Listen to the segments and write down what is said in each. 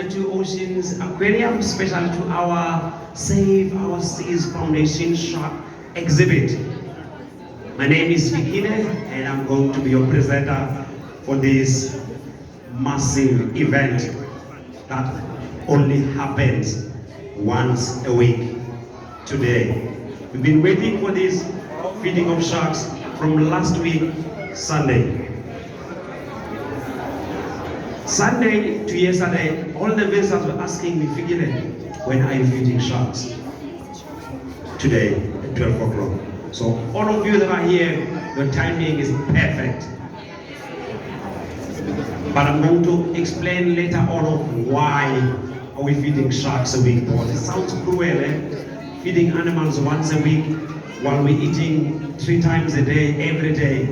to Oceans Aquarium, special to our Save Our Seas Foundation Shark exhibit. My name is Fikine and I'm going to be your presenter for this massive event that only happens once a week today. We've been waiting for this feeding of sharks from last week, Sunday. Sunday to yesterday, all the visitors were asking me, Fikine, when are you feeding sharks? Today at 12 o'clock. So all of you that are here, your timing is perfect. But I'm going to explain later on of why are we feeding sharks a week. Because it sounds cruel, eh? Feeding animals once a week while we're eating 3 times a day, every day.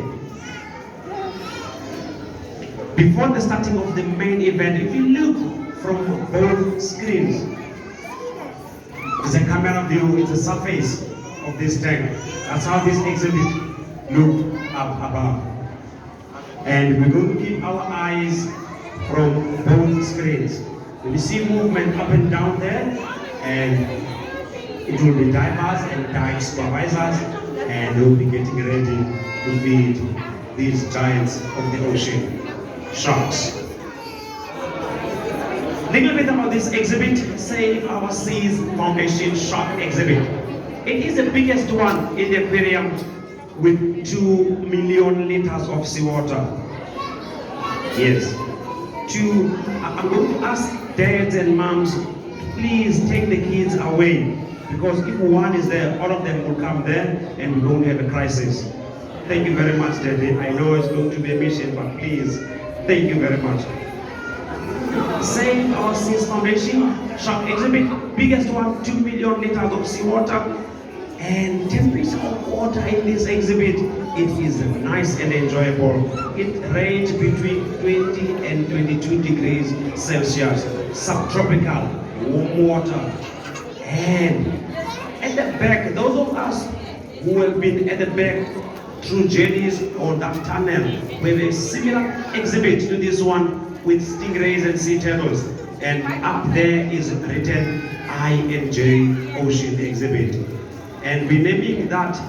Before the starting of the main event, if you look from both screens, it's a camera view, it's a surface of this tank. That's how this exhibit look up above. And we're going to keep our eyes from both screens. When you see movement up and down there, and it will be divers and dive supervisors, and they'll be getting ready to feed these giants of the ocean. Sharks. Little bit about this exhibit, Save Our Seas Foundation Shark exhibit. It is the biggest one in the aquarium with 2 million liters of seawater. Yes. I'm going to ask dads and moms, please take the kids away, because if one is there, all of them will come there and we don't have a crisis. Thank you very much, Daddy. I know it's going to be a mission, but please, thank you very much. Save Our Seas Foundation Shark exhibit, biggest one, 2 million liters of seawater, and temperature of water in this exhibit, it is nice and enjoyable. It ranges between 20 and 22 degrees Celsius, subtropical, warm water. And at the back, those of us who have been at the back through journeys or that tunnel, we have a similar exhibit to this one with stingrays and sea turtles. And up there is written I&J Ocean Exhibit. And we're naming that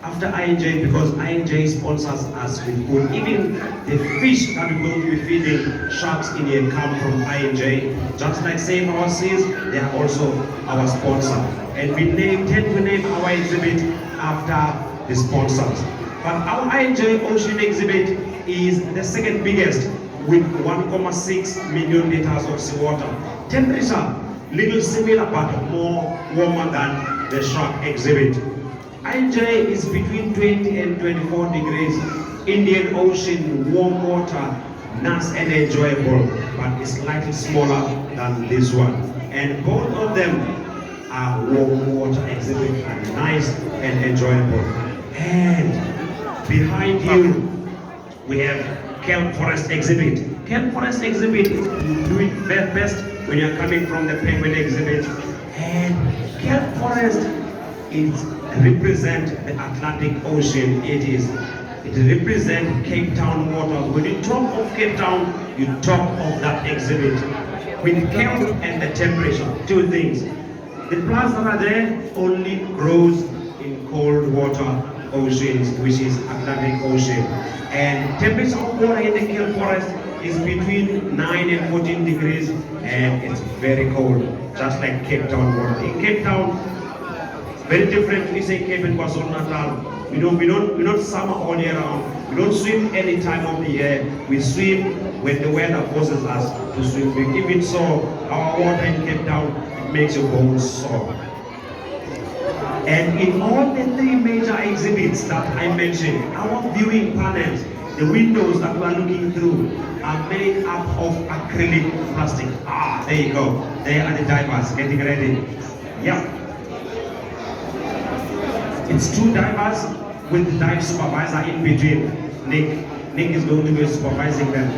after I&J because I&J sponsors us with food. Even the fish that we're going to be feeding sharks in here come from I&J. Just like Save Our Seas, they are also our sponsor. And we tend to name our exhibit after the sponsors. But our I&J Ocean exhibit is the second biggest with 1.6 million liters of seawater. Temperature, little similar but more warmer than the shark exhibit. I&J is between 20 and 24 degrees. Indian Ocean, warm water, nice and enjoyable, but it's slightly smaller than this one. And both of them are warm water exhibit and nice and enjoyable. And behind you, we have Kelp Forest exhibit. Kelp Forest exhibit is doing very best when you're coming from the penguin exhibit. And Kelp Forest represents the Atlantic Ocean. It represents Cape Town waters. When you talk of Cape Town, you talk of that exhibit. With kelp and the temperature, 2 things. The plants that are there only grows in cold water oceans, which is Atlantic Ocean. And temperature of water in the Kelp Forest is between 9 and 14 degrees, and it's very cold, just like Cape Town water. In Cape Town, very different. We say Cape and KwaZulu-Natal. We don't summer all year round. We don't swim any time of the year. We swim when the weather forces us to swim. Even so, our water in Cape Town, it makes your bones sore. And in all the 3 major exhibits that I mentioned, our viewing panels, the windows that we are looking through, are made up of acrylic plastic. There you go. There are the divers getting ready. Yep. It's 2 divers with the dive supervisor in between. Nick is going to be supervising them.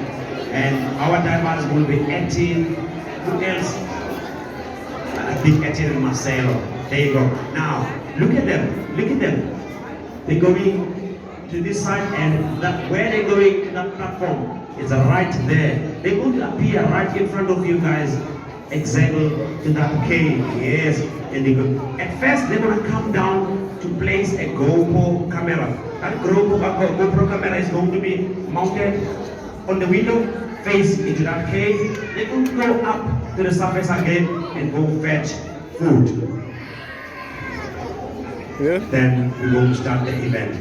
And our divers will be 18. Who else? I think 18 and Marcelo. There you go. Now, look at them. Look at them. They're going to this side, and where they're going to that platform is right there. They're going to appear right in front of you guys exactly to that cave. Yes, and they go. At first, they're gonna come down to place a GoPro camera. That GoPro camera is going to be mounted on the window, face into that cave. They will go up to the surface again and go fetch food. Yeah. Then we're going to start the event.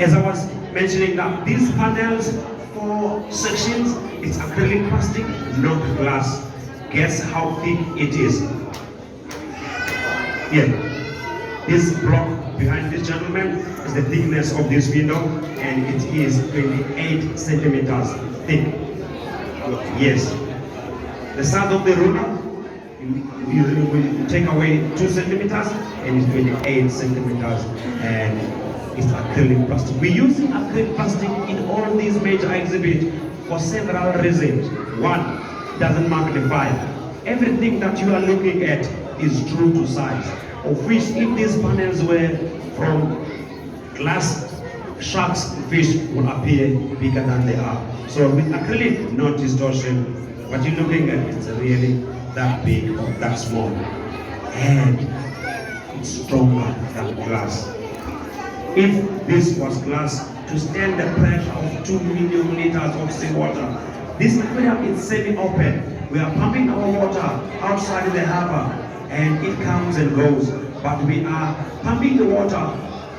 As I was mentioning that these panels, 4 sections, it's acrylic plastic, not glass. Guess how thick it is? Yeah. This block behind this gentleman is the thickness of this window, and it is 28 centimeters thick. Yes. The size of the ruler, we take away 2 centimeters, and it's 28 centimeters, and it's acrylic plastic. We're using acrylic plastic in all these major exhibits for several reasons. One, doesn't magnify. Everything that you are looking at is true to size. Of which, if these panels were from glass, sharks, fish will appear bigger than they are. So with acrylic, no distortion, but you're looking at it's really that big or that small, and it's stronger than glass. If this was glass, to stand the pressure of 2 million liters of seawater, this aquarium is semi-open. We are pumping our water outside in the harbor, and it comes and goes. But we are pumping the water,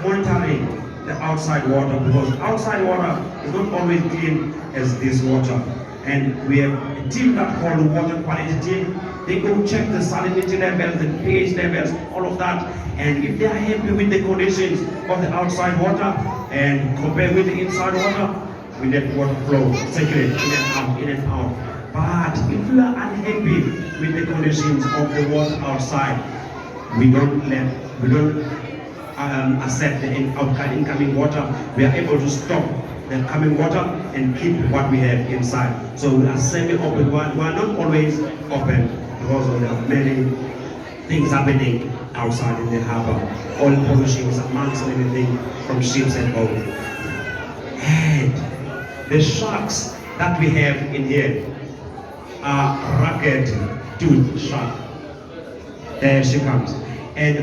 monitoring the outside water, because outside water is not always clean as this water. And we have a team that called the water quality team. They go check the salinity levels, the pH levels, all of that. And if they are happy with the conditions of the outside water and compare with the inside water, we let water flow, circulate in and out, in and out. But if you are unhappy with the conditions of the water outside, we don't accept the incoming water. We are able to stop the coming water and keep what we have inside. So we are semi-open. We are not always open because of the many things happening outside in the harbor. Oil pollution is amongst everything from ships and boats. And the sharks that we have in here are ragged-toothed shark. There she comes. And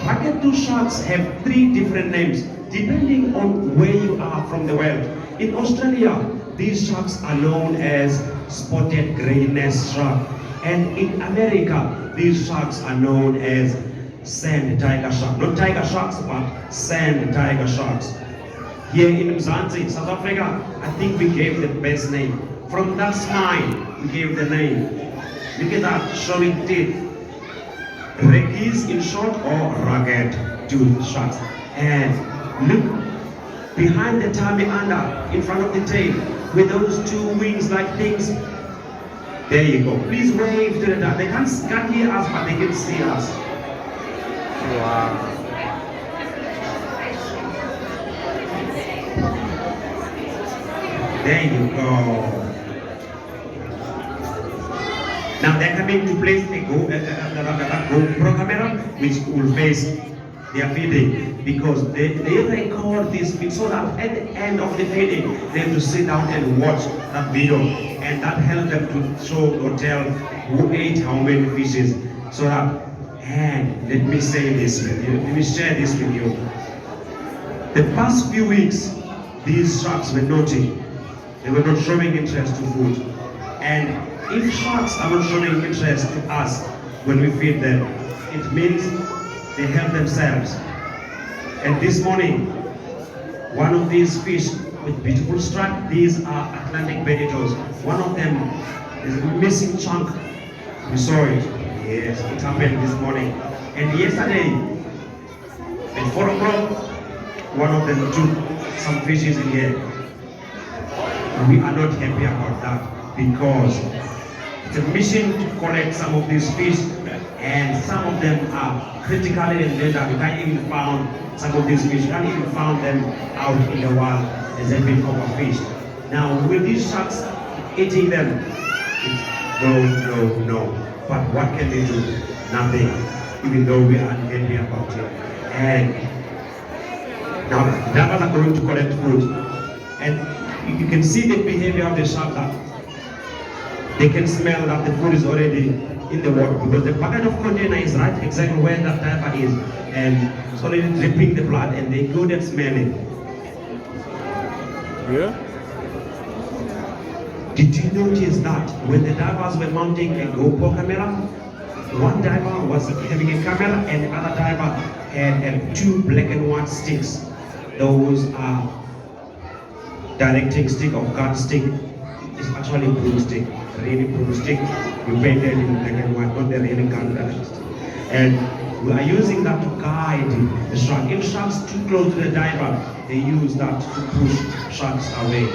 ragged-toothed sharks have 3 different names depending on where you are from the world. In Australia, these sharks are known as spotted greyness shark. And in America, these sharks are known as sand tiger shark. Not tiger sharks, but sand tiger sharks. Here in Mzansi, South Africa, I think we gave the best name. From that smile, we gave the name. Look at that, showing teeth. Reggies in short, or ragged-toothed sharks. And look behind the tummy under, in front of the tail, with those 2 wings like things. There you go. Please wave to the dog. They can't hear us, but they can see us. Wow. There you go. Now they're coming to place a GoPro camera, which will face their feeding, because they record this so that at the end of the feeding they have to sit down and watch that video, and that helps them to show or tell who ate how many fishes. So that, and let me say this with you, let me share this with you. The past few weeks, these sharks were naughty. They were not showing interest to food. And if sharks are not showing interest to us when we feed them, it means they help themselves. And this morning, one of these fish with beautiful stripe, these are Atlantic benitos. One of them is a missing chunk. We saw it. Yes, it happened this morning. And yesterday, at 4 o'clock, one of them took some fishes in here. We are not happy about that, because it's a mission to collect some of these fish, and some of them are critically endangered. You can't even find some of these fish. You can't even find them out in the wild as they've been overfished. Now, with these sharks eating them, it's no. But what can they do? Nothing. Even though we are unhappy about it. And now the divers are going to collect food, and you can see the behavior of the shark. they can smell that the food is already in the water because the bucket of container is right exactly where that diver is, and it's already dripping the blood, and they go and smell it. Yeah. Did you notice that when the divers were mounting a GoPro camera, one diver was having a camera and the other diver had two black and white sticks. Those are directing stick or guard stick. It's actually a broomstick, really broomstick. We painted in black and white, not the really gun directing stick. And we are using that to guide the shark. If sharks too close to the diver, they use that to push sharks away.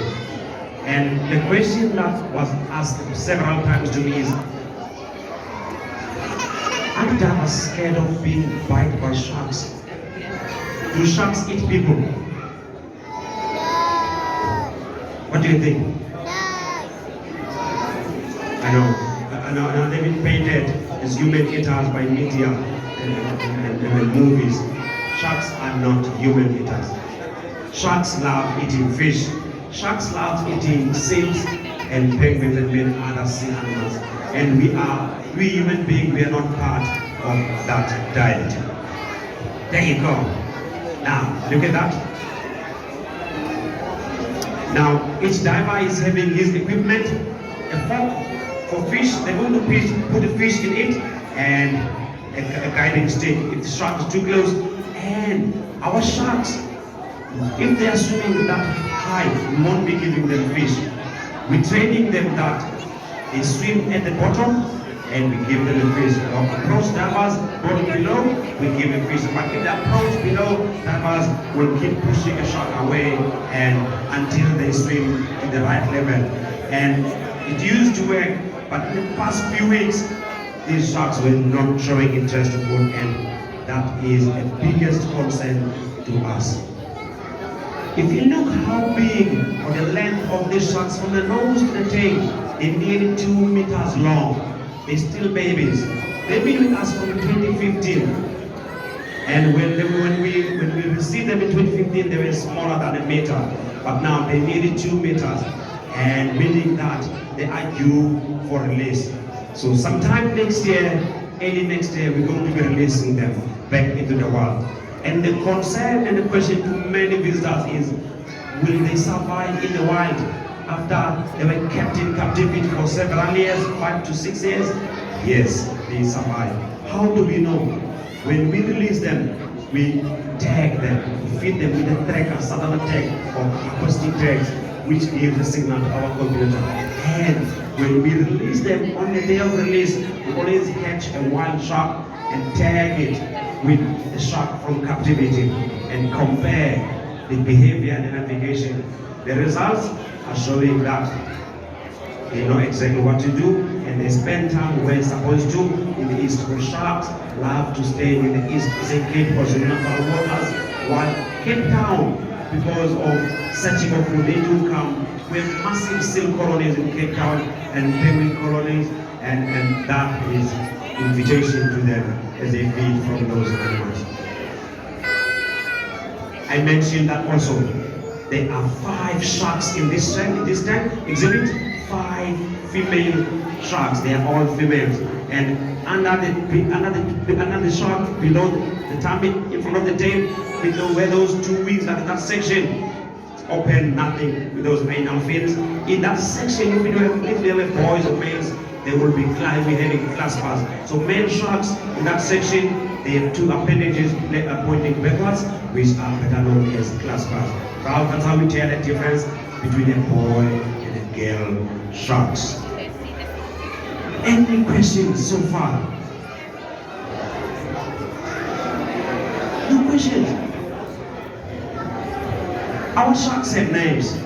And the question that was asked several times to me is, are divers scared of being bitten by sharks? Do sharks eat people? What do you think? I know they've been painted as human eaters by media and movies. Sharks are not human eaters. Sharks love eating fish. Sharks love eating seals and penguins and many other sea animals. And we human beings, we are not part of that diet. There you go. Now, look at that. Now, each diver is having his equipment, a fork for fish. They're going to put the fish in it, and a guiding stick if the shark is too close. And our sharks, if they are swimming that high, we won't be giving them fish. We're training them that they swim at the bottom and we give them the fish. Our approach divers, bottom below, we give them fish. But if they approach below, divers will keep pushing a shark away and until they swim to the right level. And it used to work, but in the past few weeks, these sharks were not showing interest to food, and that is the biggest concern to us. If you look how big or the length of these sharks from the nose to the tail, they're nearly 2 meters long. They're still babies. They've been with us from 2015. And when we received them in 2015, they were smaller than a meter. But now they're nearly 2 meters. And meaning that they are due for release. So sometime next year, early next year, we're going to be releasing them back into the wild. And the concern and the question to many visitors is, will they survive in the wild after they were kept in captivity for several years, 5 to 6 years? Yes, they survive. How do we know? When we release them, we tag them, we feed them with a tag, a satellite tag or acoustic tags, which gives a signal to our computer. And when we release them on the day of release, we always catch a wild shark and tag it with the shark from captivity and compare the behavior and the navigation. The results are showing that they know exactly what to do and they spend time where they're supposed to in the east. The sharks love to stay in the east, say Cape or Continental waters, while Cape Town, because of searching of food, they do come with massive seal colonies in Cape Town and penguin colonies, and that is invitation to them as they feed from those animals. I mentioned that also. There are 5 sharks in this tank exhibit. 5 female sharks. They are all females. And under the shark, below the tummy, in front of the tail, below where those 2 wings are in that section, it's open, nothing with those anal fins. In that section, if they have boys or males, they will be having claspers. So male sharks in that section, they have 2 appendages pointing backwards, which are better known as claspers. That's how we tell the difference between a boy and a girl sharks. Any questions so far? No questions. Our sharks have names.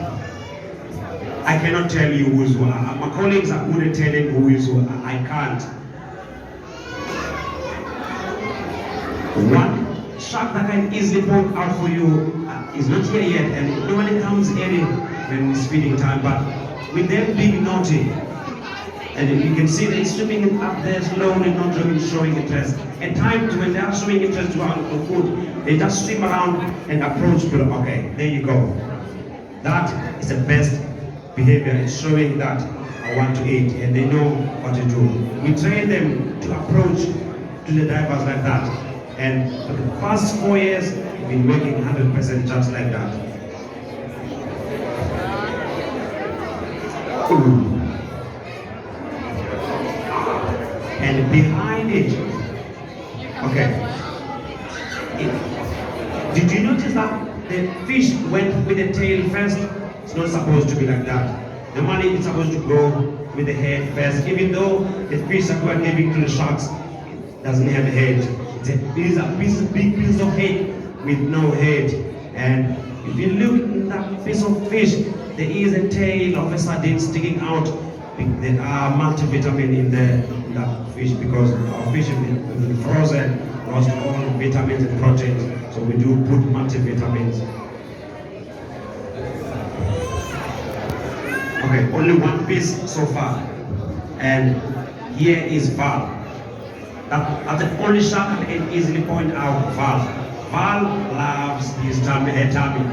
I cannot tell you who is who. My colleagues are good at telling who is who. I can't. One shark that I can easily point out for you is not here yet, and it normally comes early when it's feeding time, but with them being naughty, and you can see they're swimming up there slowly, not really showing interest. At times when they are showing interest to our food, they just swim around and approach below. Okay, there you go. That is the best behavior. It's showing that or want to eat, and they know what to do. We train them to approach to the divers like that. And for the past 4 years, we've been working 100% just like that. Ooh. And behind it, okay. Did you notice that the fish went with the tail first? It's not supposed to be like that. Normally it's supposed to go with the head first, even though the fish that we're giving to the sharks doesn't have a head. It's a big piece of head with no head. And if you look in that piece of fish, there is a tail of a sardine sticking out. There are multivitamin in that fish because our fish has been frozen, lost all the vitamins and proteins. So we do put multivitamins. Okay, only one piece so far. And here is Val. That's the only shark I can easily point out Val. Val loves his tummy, her tummy.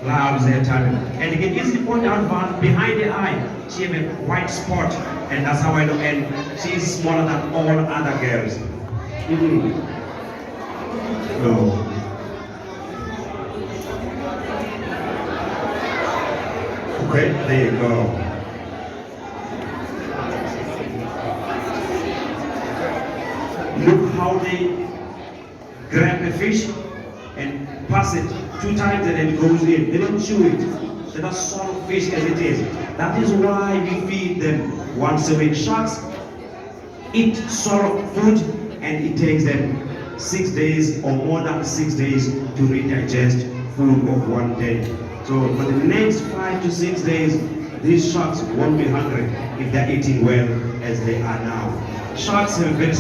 Loves her tummy. And you can easily point out Val behind the eye. She has a white spot. And that's how I know. And she is smaller than all other girls. No. Okay, there you go. Look how they grab the fish and pass it 2 times and then it goes in. They don't chew it. They're not soft fish as it is. That is why we feed them once a week. Sharks eat soft food and it takes them 6 days or more than 6 days to redigest food of 1 day. So for the next 5 to 6 days, these sharks won't be hungry if they're eating well as they are now. Sharks have a very